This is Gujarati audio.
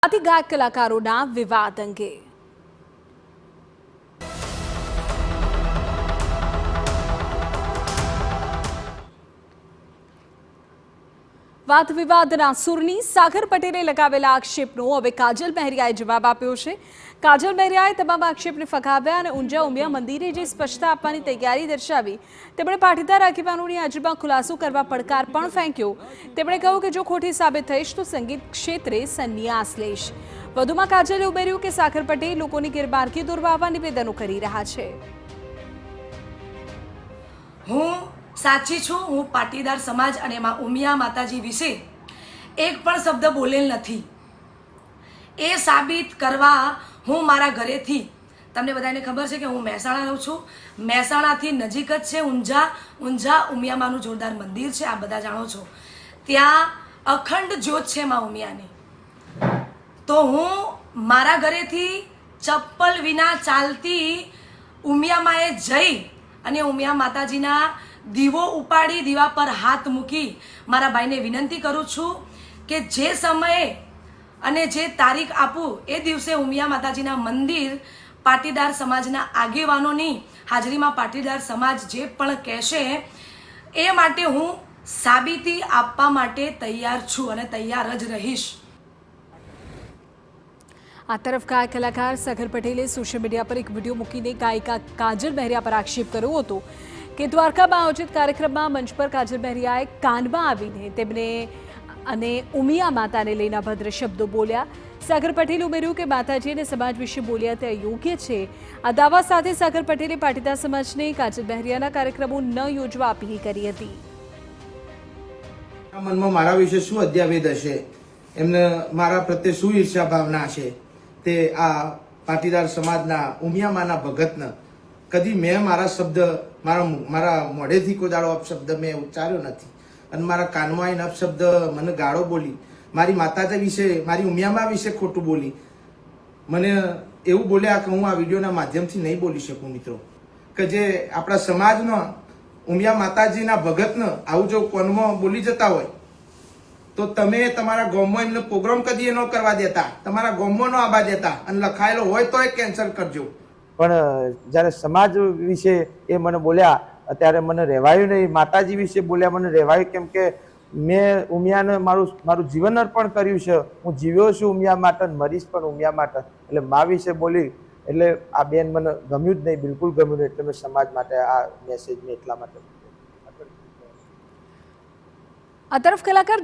આથી ગાયક કલાકારોના વિવાદ અંગે વાત વિવાદના સૂરની સાગર પટેલે લગાવેલા આક્ષેપનો હવે કાજલ મહેરિયાએ જવાબ આપ્યો છે। કાજલ મહેરિયાએ તમામ આક્ષેપને ફગાવ્યા અને ઊંઝા ઉમિયા મંદિરે જે સ્પષ્ટતા આપવાની તૈયારી દર્શાવી। તેમણે પાટીદાર આગેવાનોની હાજરીમાં ખુલાસો કરવા પડકાર પણ ફેંક્યો। તેમણે કહ્યું કે જો ખોટી સાબિત થઈશ તો સંગીત ક્ષેત્રે સંન્યાસ લઈશ। વધુમાં કાજલે ઉમેર્યું કે સાગર પટેલ લોકોની ગેરમાર્ગે દોરવા નિવેદનો કરી રહ્યા છે। સાચી છું। હું પાટીદાર સમાજ અને ઉમિયા માતાજી વિશે એક પણ શબ્દ બોલેલ નથી। એ સાબિત કરવા હું મારા ઘરેથી, તમને બધાને ખબર છે કે હું મહેસાણા રહું છું, મહેસાણાથી નજીક જ છે ઊંઝા ઉમિયામાનું જોરદાર મંદિર છે, આ બધા જાણો છો। ત્યાં અખંડ જ્યોત છે મા ઉમિયાની। તો હું મારા ઘરેથી ચપ્પલ વિના ચાલતી ઉમિયામાએ જઈ અને ઉમિયા માતાજીના દીવો ઉપાડી દીવા પર હાથ મૂકી મારા ભાઈને વિનંતી કરું છું કે જે સમયે અને જે તારીખ આપું એ દિવસે ઉમિયા માતાજીના મંદિર પાટીદાર સમાજના આગેવાનોની હાજરીમાં પાટીદાર સમાજ જે પણ કહેશે એ માટે હું સાબિતી આપવા માટે તૈયાર છું અને તૈયાર જ રહીશ। આ તરફ ગાયક કલાકાર સાગર પટેલે સોશિયલ મીડિયા પર એક વિડીયો મૂકીને ગાયિકા કાજલ મહેરિયા પર આક્ષેપ કર્યો હતો કે દ્વારકામાં આયોજિત કાર્યક્રમમાં મંચ પર કાજલ મહેરિયાએ કાનમાં આવીને તેમને અને ઉમિયા માતાને લઈને અભદ્ર શબ્દો બોલ્યા। સાગર પટેલે ઉમેર્યું કે માતાજી અને સમાજ વિશે બોલ્યા તે અયોગ્ય છે। આ દાવા સાથે સાગર પટેલે પાટીદાર સમાજને કાજલ મહેરિયાના કાર્યક્રમો ન યોજવા અપીલ કરી હતી। મનમાં મારા વિશે શું અધ્યાવેદ હશે, એમને મારા પ્રત્યે શું ઈર્ષ્યા ભાવના હશે, તે આ પાટીદાર સમાજના ઉમિયામાના ભગતને કદી મેં મારા શબ્દ મારા મોઢેથી કોઈ દાડો અપશબ્દ મેં ઉચ્ચાર્યો નથી અને મારા કાનમાં આવીને અપશબ્દ મને ગાળો બોલી, મારી માતાજી વિશે, મારી ઉમિયામા વિશે ખોટું બોલી, મને એવું બોલ્યા કે હું આ વિડીયોના માધ્યમથી નહીં બોલી શકું મિત્રો, કે જે આપણા સમાજનો ઉમિયા માતાજીના ભગતને આવું જો કોનમાં બોલી જતા હોય તો તમે તમારા ગામમાં એમને પ્રોગ્રામ કદી ન કરવા દેતા, તમારા ગામમાં ન આવવા દેતા અને લખાયેલો હોય તો એ કેન્સલ કરજો। પણ જ્યારે સમાજ વિશે એ મને બોલ્યા ત્યારે મને રહેવાયું નહીં, માતાજી વિશે બોલ્યા મને રહેવાયું, કેમ કે મેં ઉમિયાને મારું જીવન અર્પણ કર્યું છે। હું જીવ્યો છું ઉમિયા માટે, મરીશ પણ ઉમિયા માટે। એટલે મા વિશે બોલી એટલે આ બેન મને ગમ્યું જ નહીં, બિલકુલ ગમ્યું નહીં। એટલે મેં સમાજ માટે આ મેસેજ મેં એટલા માટે આ તરફ કલાકાર